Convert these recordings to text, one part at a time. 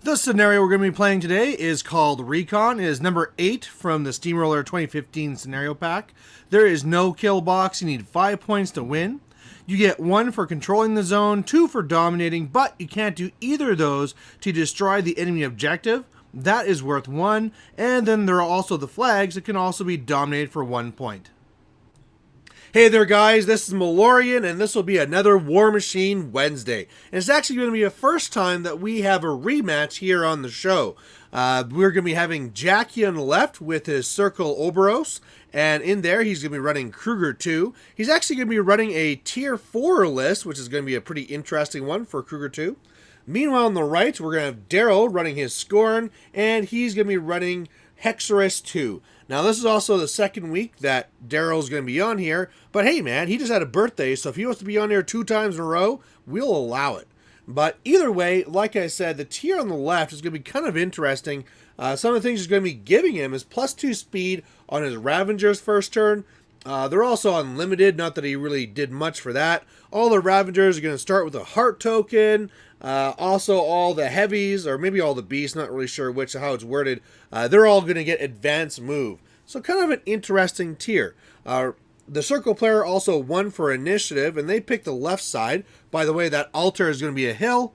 The scenario we're going to be playing today is called Recon. It is number 8 from the Steamroller 2015 scenario pack. There is no kill box. You need 5 points to win. You get 1 for controlling the zone, 2 for dominating, but you can't do either of those to destroy the enemy objective. That is worth 1. And then there are also the flags that can also be dominated for 1 point. Hey there guys, this is Malorian, and this will be another War Machine Wednesday. And it's actually going to be the first time that we have a rematch here on the show. We're going to be having Jackie on the left with his Circle Oberos, and in there he's going to be running Krueger2. He's actually going to be running a Tier 4 list, which is going to be a pretty interesting one for Krueger2. Meanwhile on the right, we're going to have Daryl running his Scorn, and he's going to be running Hexeris2. Now, this is also the second week that Daryl's going to be on here, but hey, man, he just had a birthday, so if he wants to be on here 2 times in a row, we'll allow it. But either way, like I said, the tier on the left is going to be kind of interesting. Some of the things he's going to be giving him is +2 speed on his Ravengers first turn. They're also unlimited, not that he really did much for that. All the Ravengers are going to start with a heart token. Also, all the heavies, or maybe all the beasts, not really sure how it's worded, they're all going to get advanced move. So kind of an interesting tier. The circle player also won for initiative, and they picked the left side. By the way, that altar is going to be a hill.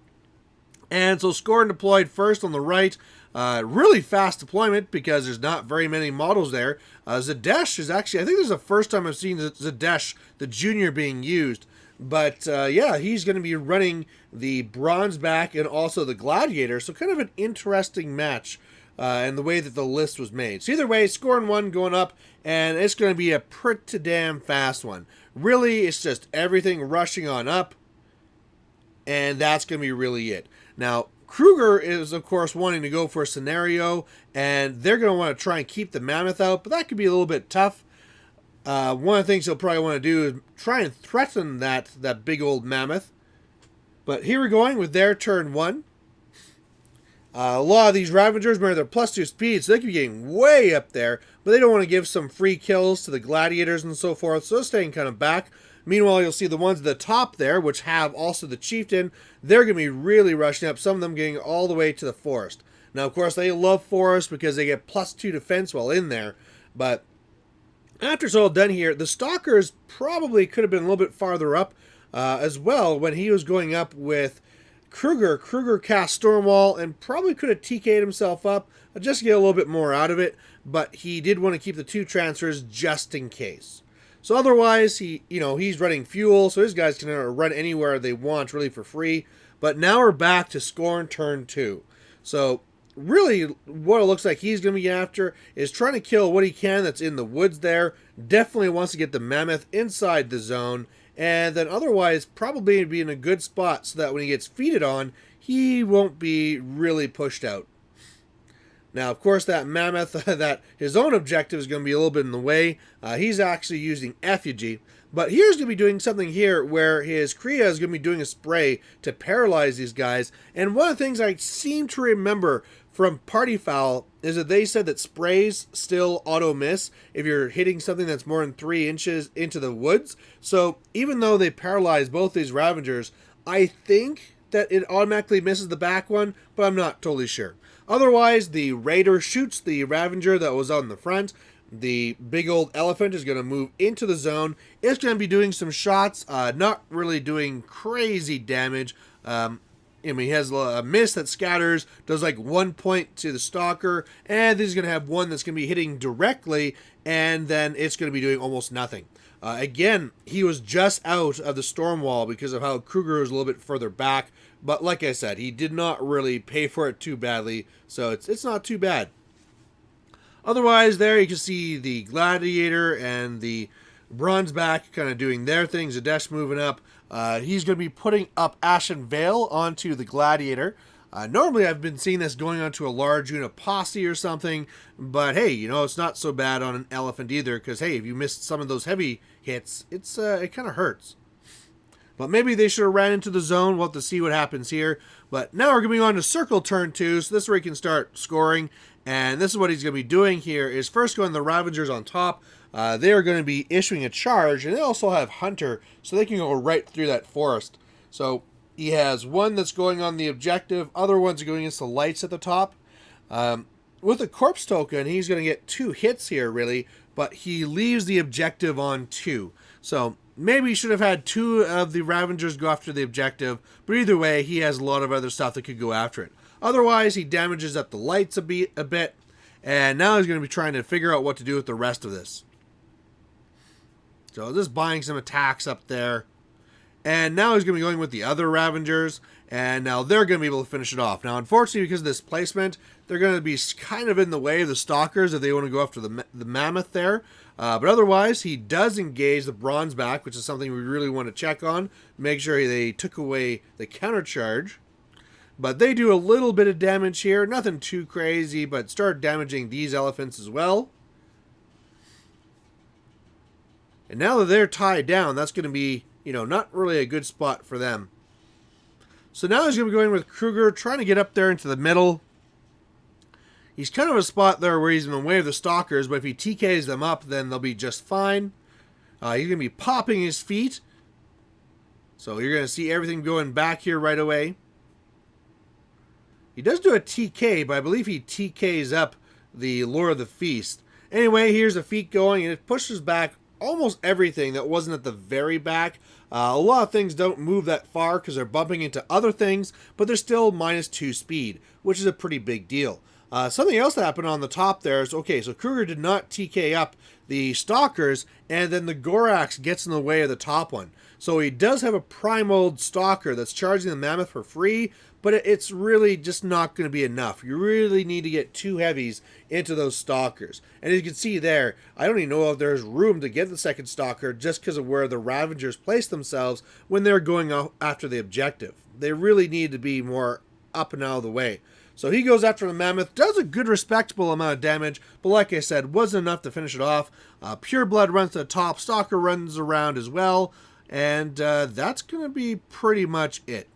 And so Scorn deployed first on the right. Really fast deployment because there's not very many models there. Zadesh is actually, I think this is the first time I've seen Zadesh, the junior, being used. But yeah, he's going to be running the bronze back and also the gladiator. So kind of an interesting match and the way that the list was made. So either way, Scorn 1 going up, and it's going to be a pretty damn fast one. Really, it's just everything rushing on up, and that's going to be really it. Now, Krueger is, of course, wanting to go for a scenario, and they're going to want to try and keep the mammoth out, but that could be a little bit tough. One of the things he'll probably want to do is try and threaten that big old mammoth. But here we're going with their turn 1. A lot of these Ravengers, remember, they're +2 speed, so they could be getting way up there, but they don't want to give some free kills to the gladiators and so forth, so they're staying kind of back. Meanwhile, you'll see the ones at the top there, which have also the chieftain, they're going to be really rushing up, some of them getting all the way to the forest. Now, of course, they love forest because they get +2 defense while in there, but after it's all done here, the Stalkers probably could have been a little bit farther up as well when he was going up with Krueger. Krueger cast Stormwall and probably could have TK'd himself up just to get a little bit more out of it, but he did want to keep the 2 transfers just in case. So otherwise, he's running fuel, so his guys can run anywhere they want really for free. But now we're back to Scorn turn 2. So really what it looks like he's going to be after is trying to kill what he can that's in the woods there. Definitely wants to get the mammoth inside the zone, and then otherwise probably be in a good spot so that when he gets feeded on, he won't be really pushed out. Now, of course, that mammoth, that his own objective is going to be a little bit in the way. He's actually using Effigy. But here's going to be doing something here where his Kriya is going to be doing a spray to paralyze these guys. And one of the things I seem to remember from Party Foul is that they said that sprays still auto-miss if you're hitting something that's more than 3 inches into the woods. So even though they paralyze both these Ravengers, I think that it automatically misses the back one, but I'm not totally sure. Otherwise, the Raider shoots the Ravenger that was on the front. The big old elephant is going to move into the zone. It's going to be doing some shots, not really doing crazy damage. He has a miss that scatters, does like 1 point to the Stalker, and he's going to have one that's going to be hitting directly, and then it's going to be doing almost nothing. Again, he was just out of the storm wall because of how Krueger was a little bit further back, but like I said, he did not really pay for it too badly, so it's not too bad. Otherwise, there you can see the Gladiator and the Bronzeback kind of doing their thing. Zadesh moving up. He's going to be putting up Ashen Veil onto the Gladiator. Normally, I've been seeing this going onto a large unit posse or something, but hey, it's not so bad on an elephant either, because hey, if you missed some of those heavy hits, it kind of hurts. But maybe they should have ran into the zone. We'll have to see what happens here. But now we're going to be on to circle turn 2. So this is where he can start scoring. And this is what he's going to be doing here is first going the Ravagers on top. They are going to be issuing a charge. And they also have Hunter. So they can go right through that forest. So he has one that's going on the objective. Other ones are going against the lights at the top. With a corpse token, he's going to get 2 hits here, really. But he leaves the objective on 2. So maybe he should have had 2 of the Ravagers go after the objective. But either way, he has a lot of other stuff that could go after it. Otherwise, he damages up the lights a bit. And now he's going to be trying to figure out what to do with the rest of this. So just buying some attacks up there. And now he's going to be going with the other Ravagers. And now they're going to be able to finish it off. Now, unfortunately, because of this placement, they're going to be kind of in the way of the Stalkers if they want to go after the Mammoth there. But otherwise, he does engage the Bronze back, which is something we really want to check on. Make sure they took away the counter charge. But they do a little bit of damage here. Nothing too crazy, but start damaging these elephants as well. And now that they're tied down, that's going to be, not really a good spot for them. So now he's going to be going with Krueger, trying to get up there into the middle. He's kind of a spot there where he's in the way of the Stalkers, but if he TKs them up, then they'll be just fine. He's going to be popping his feet. So you're going to see everything going back here right away. He does do a TK, but I believe he TKs up the Lure of the Feast. Anyway, here's the feet going, and it pushes back almost everything that wasn't at the very back. A lot of things don't move that far because they're bumping into other things, but they're still -2 speed, which is a pretty big deal. Something else that happened on the top there is, okay, so Krueger did not TK up the Stalkers, and then the Gorax gets in the way of the top one. So he does have a primal Stalker that's charging the Mammoth for free, but it's really just not going to be enough. You really need to get 2 heavies into those Stalkers. And as you can see there, I don't even know if there's room to get the second Stalker just because of where the Ravagers place themselves when they're going after the objective. They really need to be more up and out of the way. So he goes after the Mammoth, does a good respectable amount of damage, but like I said, wasn't enough to finish it off. Pure Blood runs to the top, Stalker runs around as well, and that's going to be pretty much it.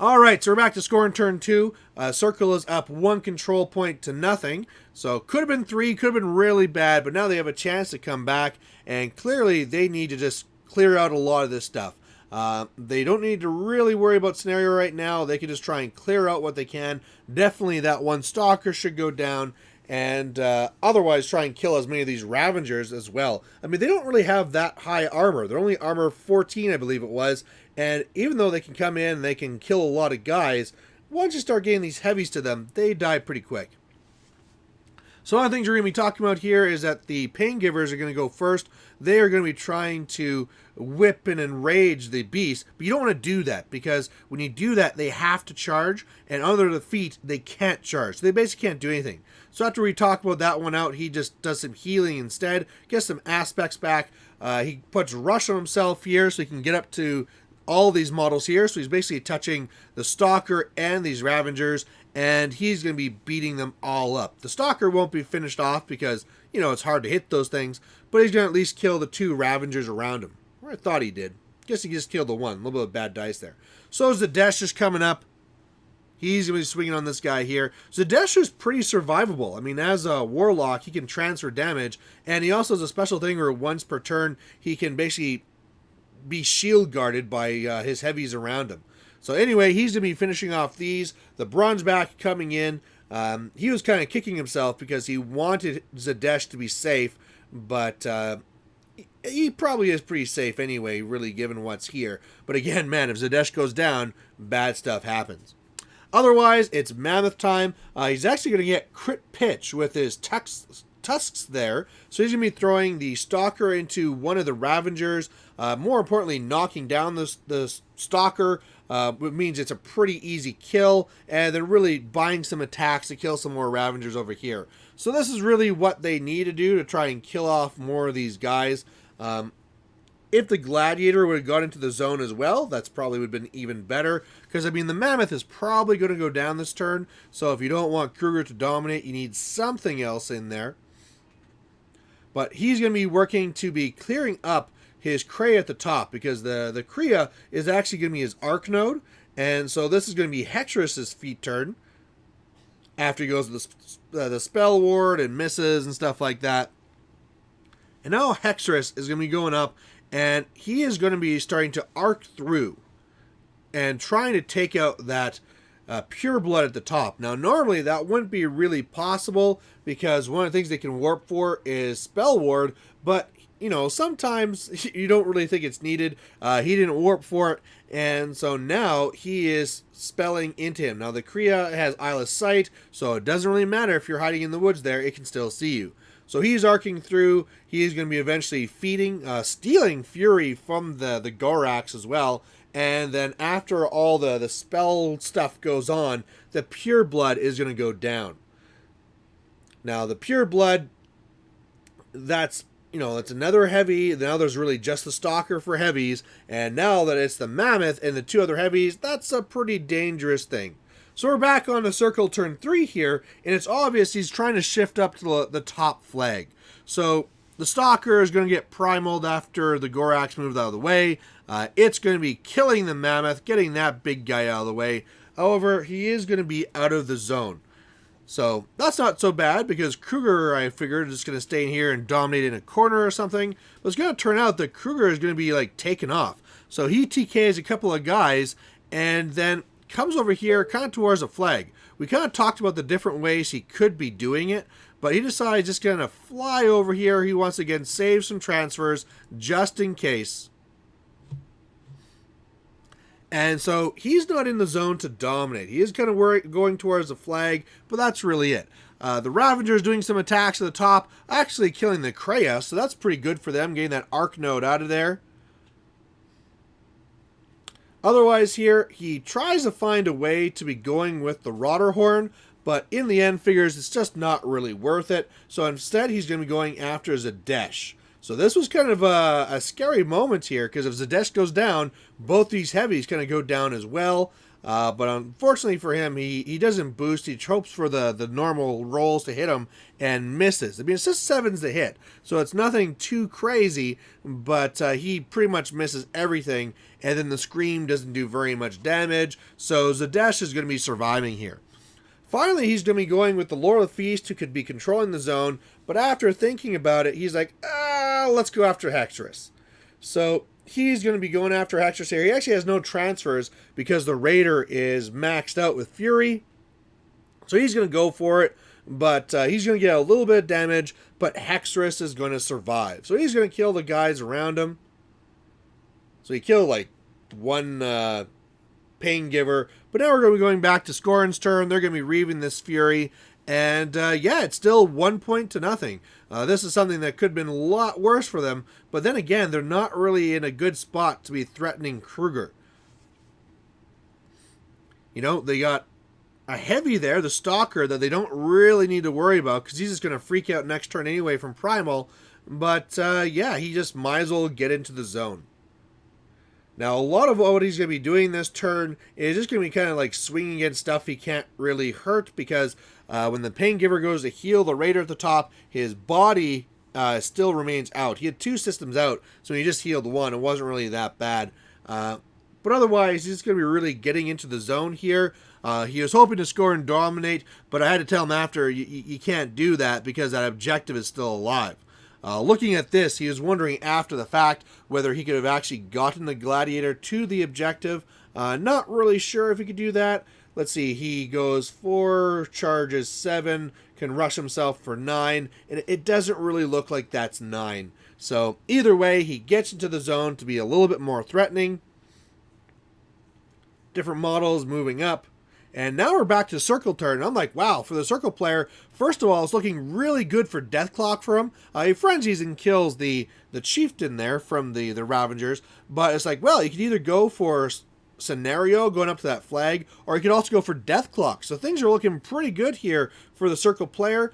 Alright, so we're back to score in turn 2. Circle is up 1 control point to nothing. So could have been 3, could have been really bad, but now they have a chance to come back. And clearly they need to just clear out a lot of this stuff. They don't need to really worry about scenario right now. They can just try and clear out what they can. Definitely that 1 Stalker should go down. And otherwise try and kill as many of these Ravagers as well. I mean, they don't really have that high armor. They're only armor 14, I believe it was. And even though they can come in and they can kill a lot of guys, once you start getting these heavies to them, they die pretty quick. So one of the things we're going to be talking about here is that the Pain Givers are going to go first. They are going to be trying to whip and enrage the beast, but you don't want to do that because when you do that, they have to charge, and under the feet, they can't charge. So they basically can't do anything. So after we talk about that one out, he just does some healing instead, gets some aspects back. He puts Rush on himself here so he can get up to all these models here. So he's basically touching the Stalker and these Ravagers, and he's going to be beating them all up. The Stalker won't be finished off because, it's hard to hit those things, but he's going to at least kill the 2 Ravagers around him. Or I thought he did. Guess he just killed the 1. A little bit of bad dice there. So is Zadesh just coming up. He's going to be swinging on this guy here. Zadesh is pretty survivable. I mean, as a Warlock, he can transfer damage, and he also has a special thing where once per turn, he can basically be shield guarded by his heavies around him. So anyway, he's going to be finishing off these. The Bronze back coming in. He was kind of kicking himself because he wanted Zadesh to be safe, but he probably is pretty safe anyway, really, given what's here. But again, man, if Zadesh goes down, bad stuff happens. Otherwise, it's Mammoth time. He's actually going to get crit pitch with his tusks there. So he's going to be throwing the Stalker into one of the Ravagers. More importantly, knocking down the Stalker. Which means it's a pretty easy kill. And then really buying some attacks to kill some more Ravagers over here. So this is really what they need to do to try and kill off more of these guys. If the Gladiator would have got into the zone as well, that's probably would have been even better. Because, I mean, the Mammoth is probably going to go down this turn. So if you don't want Krueger to dominate, you need something else in there. But he's going to be working to be clearing up his Krea at the top, because the Krea is actually going to be his arc node. And so this is going to be Hexeris' feat turn. After he goes to the spell ward and misses and stuff like that. And now Hexeris is going to be going up, and he is going to be starting to arc through and trying to take out that pure blood at the top. Now, normally that wouldn't be really possible because one of the things they can warp for is spell ward, but you know, sometimes you don't really think it's needed. He didn't warp for it, and so now he is spelling into him. Now, the Krea has eyeless sight, so it doesn't really matter if you're hiding in the woods there, it can still see you. So he's arcing through. He is going to be eventually stealing Fury from the Gorax as well. And then after all the spell stuff goes on, the Pure Blood is going to go down. Now, the Pure Blood, that's another heavy. Now there's really just the Stalker for heavies. And now that it's the Mammoth and the two other heavies, that's a pretty dangerous thing. So we're back on the circle turn 3 here, and it's obvious he's trying to shift up to the top flag. So the Stalker is going to get primaled after the Gorax moved out of the way. It's going to be killing the Mammoth, getting that big guy out of the way. However, he is going to be out of the zone. So that's not so bad, because Krueger, I figured, is going to stay in here and dominate in a corner or something. But it's going to turn out that Krueger is going to be taken off. So he TKs a couple of guys, and then comes over here kind of towards the flag. We kind of talked about the different ways he could be doing it, but he decides just going to fly over here. He wants to again save some transfers just in case. And so he's not in the zone to dominate. He is kind of going towards the flag, but that's really it. The Ravagers doing some attacks at the top, actually killing the Krea, so that's pretty good for them, getting that arc node out of there. Otherwise here, he tries to find a way to be going with the Rotterhorn, but in the end figures it's just not really worth it. So instead he's going to be going after Zadesh. So this was kind of a scary moment here, because if Zadesh goes down, both these heavies kind of go down as well. But unfortunately for him, he doesn't boost. He hopes for the normal rolls to hit him and misses. I mean, it's just 7s to hit, so it's nothing too crazy, but he pretty much misses everything, and then the Scream doesn't do very much damage, so Zadesh is going to be surviving here. Finally, he's going to be going with the Lord of the Feast, who could be controlling the zone, but after thinking about it, he's like, let's go after Hexeris. So he's going to be going after Hexeris here. He actually has no transfers because the Raider is maxed out with Fury. So he's going to go for it, but he's going to get a little bit of damage, but Hexeris is going to survive. So he's going to kill the guys around him. So he killed one Pain Giver, but now we're going to be going back to Scorn's turn. They're going to be reaving this Fury, and yeah, it's still 1 point to nothing. This is something that could have been a lot worse for them, but then again, they're not really in a good spot to be threatening Krueger. You know, they got a heavy there, the Stalker, that they don't really need to worry about, because he's just going to freak out next turn anyway from Primal, but yeah, he just might as well get into the zone. Now, a lot of what he's going to be doing this turn is just going to be kind of swinging against stuff he can't really hurt, because when the Pain Giver goes to heal the Raider at the top, his body still remains out. He had 2 systems out, so he just healed 1. It wasn't really that bad. But otherwise, he's going to be really getting into the zone here. He was hoping to score and dominate, but I had to tell him after, you can't do that because that objective is still alive. Looking at this, he was wondering after the fact whether he could have actually gotten the Gladiator to the objective. Not really sure if he could do that. Let's see, he goes 4, charges 7, can rush himself for 9, and it doesn't really look like that's 9. So either way, he gets into the zone to be a little bit more threatening. Different models moving up. And now we're back to circle turn. I'm like, wow, for the circle player, first of all, it's looking really good for Deathclock for him. He frenzies and kills the chieftain there from the Ravagers. But it's like, well, you could either go for Scenario going up to that flag, or you could also go for Deathclock. So things are looking pretty good here for the circle player.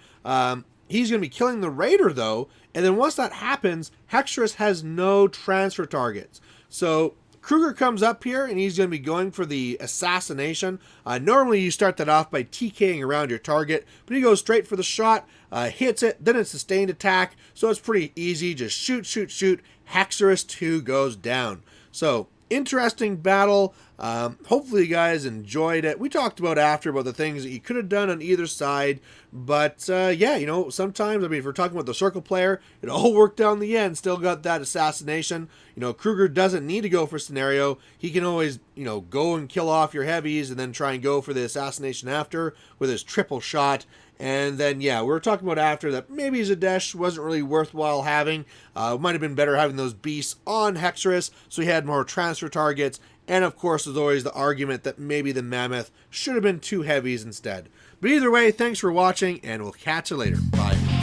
He's going to be killing the Raider, though. And then once that happens, Hexeris has no transfer targets. So Krueger comes up here, and he's going to be going for the assassination. Normally, you start that off by TKing around your target, but he goes straight for the shot, hits it, then it's sustained attack, so it's pretty easy. Just shoot, shoot, shoot. Hexeris2 goes down. So, interesting battle. Hopefully you guys enjoyed it. We talked about the things that you could have done on either side, but yeah, you know, sometimes, I mean, if we're talking about the circle player, it all worked out in the end. Still got that assassination. You know, Krueger doesn't need to go for scenario. He can always, you know, go and kill off your heavies and then try and go for the assassination after with his triple shot. And then, yeah, we were talking about after that maybe Zadesh wasn't really worthwhile having. It might have been better having those beasts on Hexeris, so he had more transfer targets. And, of course, there's always the argument that maybe the Mammoth should have been 2 heavies instead. But either way, thanks for watching, and we'll catch you later. Bye.